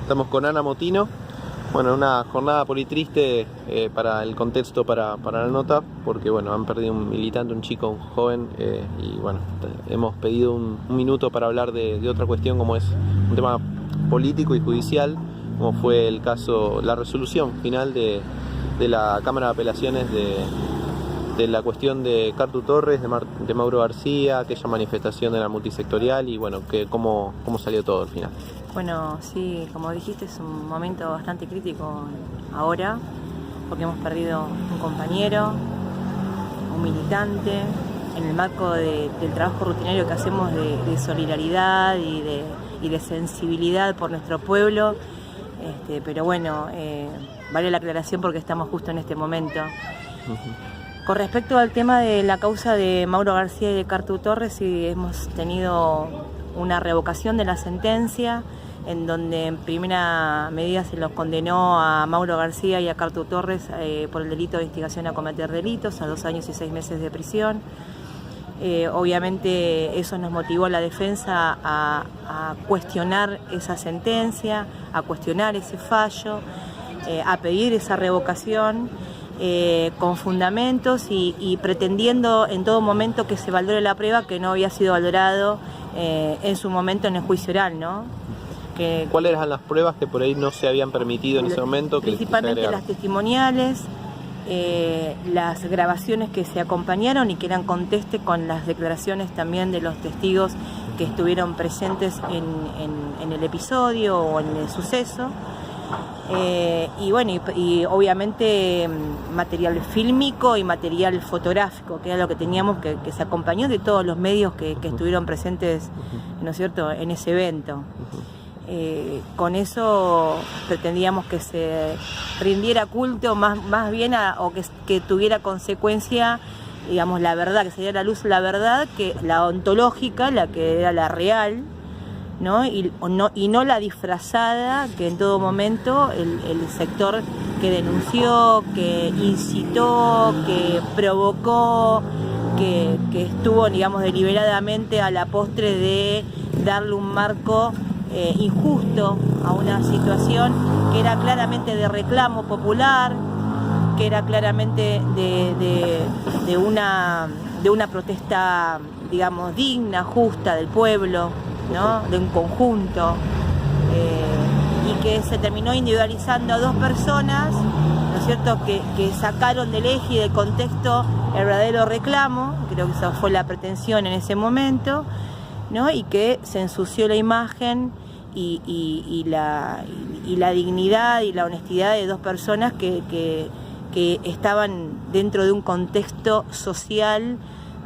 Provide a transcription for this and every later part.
Estamos con Ana Motino. Bueno, una jornada politriste para el contexto, para la nota, porque bueno, han perdido un militante, un chico, un joven, y bueno, hemos pedido un minuto para hablar de otra cuestión, como es un tema político y judicial, como fue el caso, la resolución final de la Cámara de Apelaciones de la cuestión de Cartu Torres, de Mauro García, aquella manifestación de la multisectorial y bueno, cómo salió todo al final. Bueno, sí, como dijiste, es un momento bastante crítico ahora, porque hemos perdido un compañero, un militante, en el marco del trabajo rutinario que hacemos de solidaridad y de sensibilidad por nuestro pueblo, pero bueno, vale la aclaración porque estamos justo en este momento. Con respecto al tema de la causa de Mauro García y de Cartu Torres, sí, hemos tenido una revocación de la sentencia, en donde en primera medida se los condenó a Mauro García y a Cartu Torres por el delito de instigación a cometer delitos, a 2 años y 6 meses de prisión. Obviamente eso nos motivó a la defensa a cuestionar esa sentencia, a cuestionar ese fallo, a pedir esa revocación con fundamentos y pretendiendo en todo momento que se valore la prueba que no había sido valorado en su momento en el juicio oral, ¿no? ¿Cuáles eran las pruebas que por ahí no se habían permitido en ese momento? Principalmente las testimoniales, las grabaciones que se acompañaron y que eran conteste con las declaraciones también de los testigos que estuvieron presentes en el episodio o en el suceso. Y bueno, y obviamente material fílmico y material fotográfico, que era lo que teníamos, que se acompañó de todos los medios que estuvieron presentes, ¿no es cierto?, en ese evento. Con eso pretendíamos que se rindiera culto más bien o que tuviera consecuencia, digamos, la verdad, que se diera a la luz la verdad, que la ontológica, la que era la real, ¿no? Y no la disfrazada, que en todo momento el sector que denunció, que incitó, que provocó, que estuvo, digamos, deliberadamente a la postre de darle un marco injusto a una situación que era claramente de reclamo popular, que era claramente de una protesta, digamos, digna, justa del pueblo, ¿no?, de un conjunto, y que se terminó individualizando a 2 personas, ¿no es cierto?, que sacaron del eje y del contexto el verdadero reclamo. Creo que esa fue la pretensión en ese momento, ¿no?, y que se ensució la imagen y la dignidad y la honestidad de 2 personas que estaban dentro de un contexto social,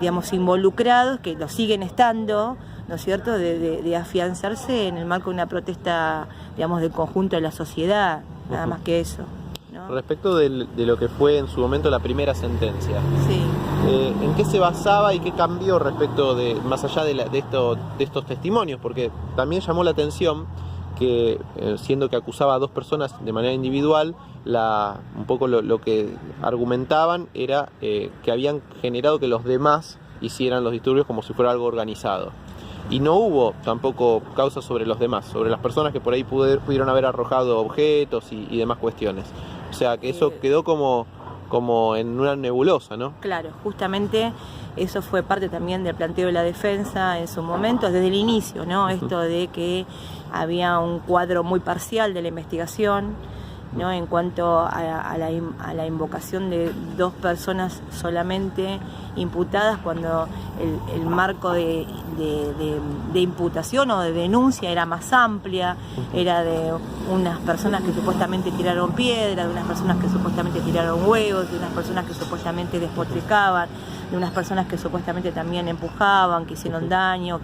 digamos, involucrados, que lo siguen estando, ¿no es cierto?, de afianzarse en el marco de una protesta, digamos, del conjunto de la sociedad, nada más que eso, ¿no? Respecto de lo que fue en su momento la primera sentencia, sí. ¿En qué se basaba y qué cambió respecto más allá de estos testimonios? Porque también llamó la atención que, siendo que acusaba a 2 personas de manera individual, un poco lo que argumentaban era que habían generado que los demás hicieran los disturbios como si fuera algo organizado. Y no hubo tampoco causas sobre los demás, sobre las personas que por ahí pudieron haber arrojado objetos y demás cuestiones. O sea, que eso quedó como en una nebulosa, ¿no? Claro, justamente eso fue parte también del planteo de la defensa en su momento, desde el inicio, ¿no? Esto de que había un cuadro muy parcial de la investigación, ¿no?, en cuanto a la invocación de 2 personas solamente imputadas, cuando el marco de imputación o de denuncia era más amplia, era de unas personas que supuestamente tiraron piedras, de unas personas que supuestamente tiraron huevos, de unas personas que supuestamente despotricaban, de unas personas que supuestamente también empujaban, que hicieron daño,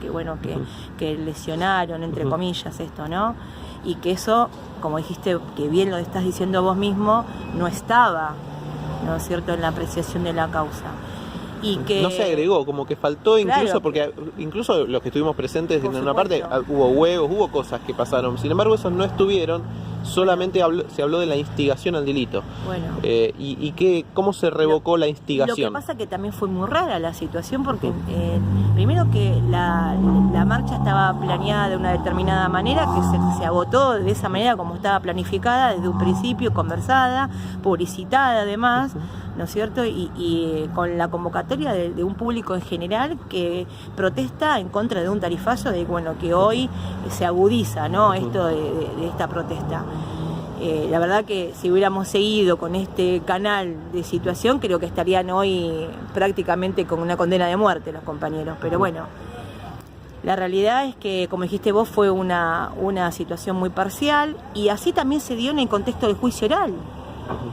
que lesionaron, entre comillas, esto, ¿no? Y que eso, como dijiste, que bien lo estás diciendo vos mismo, no estaba, ¿no es cierto?, en la apreciación de la causa. Y que no se agregó, como que faltó incluso, claro, porque incluso los que estuvimos presentes en una parte hubo huevos, hubo cosas que pasaron, sin embargo esos no estuvieron, solamente se habló de la instigación al delito. Bueno. ¿Cómo se revocó la instigación? Lo que pasa que también fue muy rara la situación porque primero que la marcha estaba planeada de una determinada manera, que se agotó de esa manera como estaba planificada desde un principio, conversada, publicitada además, ¿no es cierto? Y con la convocatoria de un público en general que protesta en contra de un tarifazo que hoy se agudiza, ¿no? Esto de esta protesta. La verdad que si hubiéramos seguido con este canal de situación, creo que estarían hoy prácticamente con una condena de muerte los compañeros. Pero bueno, la realidad es que, como dijiste vos, fue una situación muy parcial y así también se dio en el contexto del juicio oral,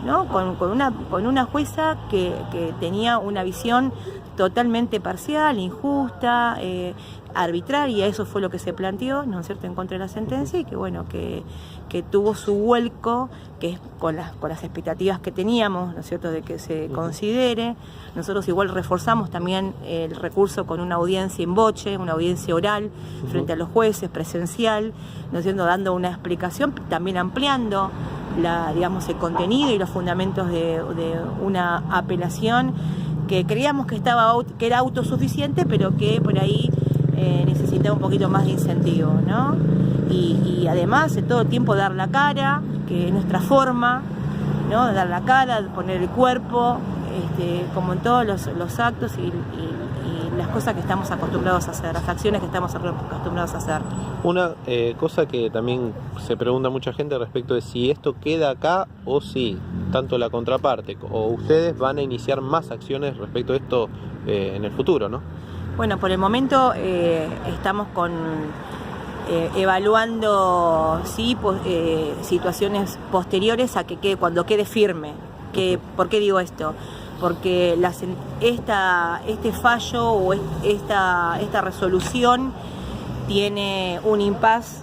¿no? Con una jueza que tenía una visión totalmente parcial, injusta, arbitraria. Eso fue lo que se planteó, ¿no es cierto?, en contra de la sentencia, y que tuvo su vuelco, que es con las expectativas que teníamos, ¿no es cierto?, de que se considere. Nosotros igual reforzamos también el recurso con una audiencia in voce, una audiencia oral frente a los jueces, presencial, ¿no es cierto?, dando una explicación, también ampliando el contenido y los fundamentos de una apelación que creíamos que era autosuficiente, pero que por ahí necesitaba un poquito más de incentivo, ¿no? Y además de todo el tiempo dar la cara, que es nuestra forma, ¿no? Dar la cara, poner el cuerpo, como en todos los actos y las cosas que estamos acostumbrados a hacer, las acciones que estamos acostumbrados a hacer. Una cosa que también se pregunta mucha gente respecto de si esto queda acá o si tanto la contraparte o ustedes van a iniciar más acciones respecto a esto en el futuro, ¿no? Bueno, por el momento estamos evaluando situaciones posteriores a que cuando quede firme. ¿Por qué digo esto? Porque este fallo o esta resolución tiene un impasse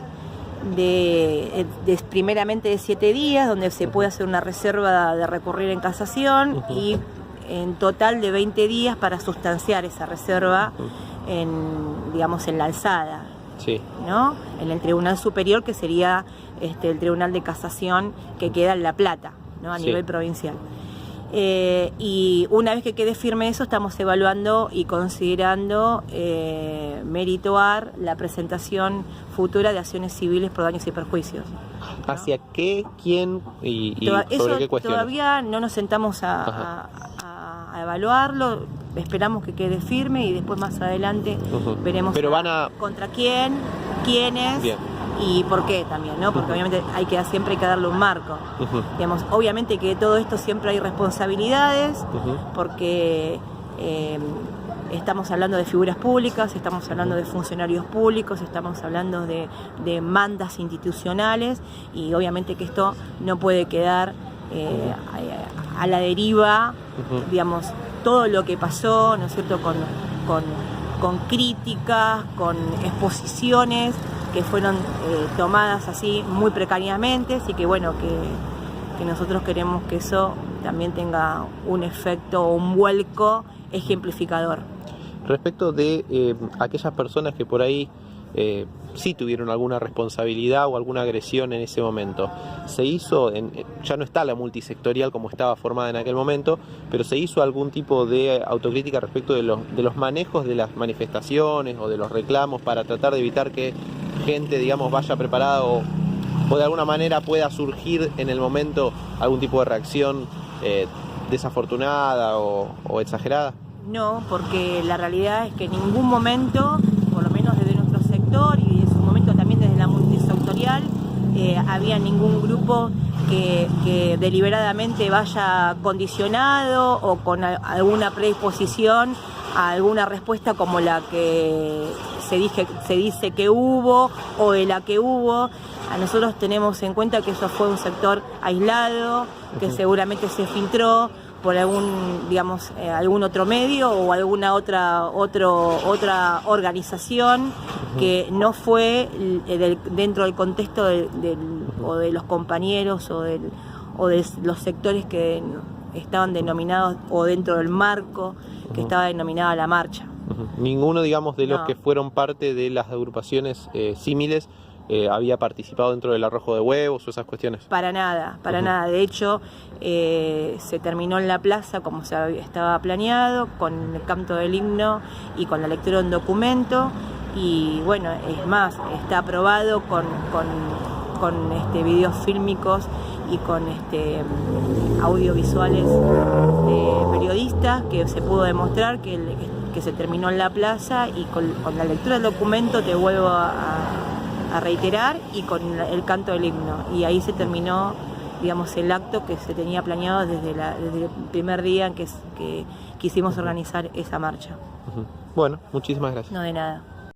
primeramente de 7 días, donde se puede hacer una reserva de recurrir en casación y en total de 20 días para sustanciar esa reserva en la alzada, sí, ¿no? En el Tribunal Superior, que sería el Tribunal de Casación que queda en La Plata, ¿no? A nivel provincial. Y una vez que quede firme eso, estamos evaluando y considerando merituar la presentación futura de acciones civiles por daños y perjuicios, ¿no? ¿Hacia qué, quién y sobre qué cuestiones? Todavía no nos sentamos a evaluarlo, esperamos que quede firme y después más adelante veremos contra quién, quiénes. Bien. Y por qué también, ¿no? Porque obviamente siempre hay que darle un marco. Obviamente que de todo esto siempre hay responsabilidades, porque estamos hablando de figuras públicas, estamos hablando de funcionarios públicos, estamos hablando de mandas institucionales, y obviamente que esto no puede quedar a la deriva, todo lo que pasó, ¿no es cierto?, con críticas, con exposiciones que fueron tomadas así muy precariamente, así que que nosotros queremos que eso también tenga un efecto o un vuelco ejemplificador. Respecto de aquellas personas que por ahí sí tuvieron alguna responsabilidad o alguna agresión en ese momento, se hizo, ya no está la multisectorial como estaba formada en aquel momento, pero se hizo algún tipo de autocrítica respecto de los manejos de las manifestaciones o de los reclamos para tratar de evitar que gente, vaya preparada o de alguna manera pueda surgir en el momento algún tipo de reacción desafortunada o exagerada? No, porque la realidad es que en ningún momento, por lo menos desde nuestro sector y en su momento también desde la multisectorial, había ningún grupo que deliberadamente vaya condicionado o con alguna predisposición a alguna respuesta como la que se dice que hubo o de la que hubo. A nosotros tenemos en cuenta que eso fue un sector aislado, que seguramente se filtró por algún otro medio o alguna otra organización que no fue dentro del contexto o de los compañeros o de los sectores que estaban denominados o dentro del marco que estaba denominada la marcha. Ninguno, de los que fueron parte de las agrupaciones símiles había participado dentro del arrojo de huevos o esas cuestiones. Para nada, para nada. De hecho, se terminó en la plaza como estaba planeado, con el canto del himno y con la lectura de un documento. Y bueno, es más, está aprobado con videos fílmicos y con audiovisuales de periodistas, que se pudo demostrar que se terminó en la plaza, y con la lectura del documento, te vuelvo a reiterar, y con el canto del himno. Y ahí se terminó, digamos, el acto que se tenía planeado desde el primer día en que quisimos organizar esa marcha. Bueno, muchísimas gracias. No, de nada.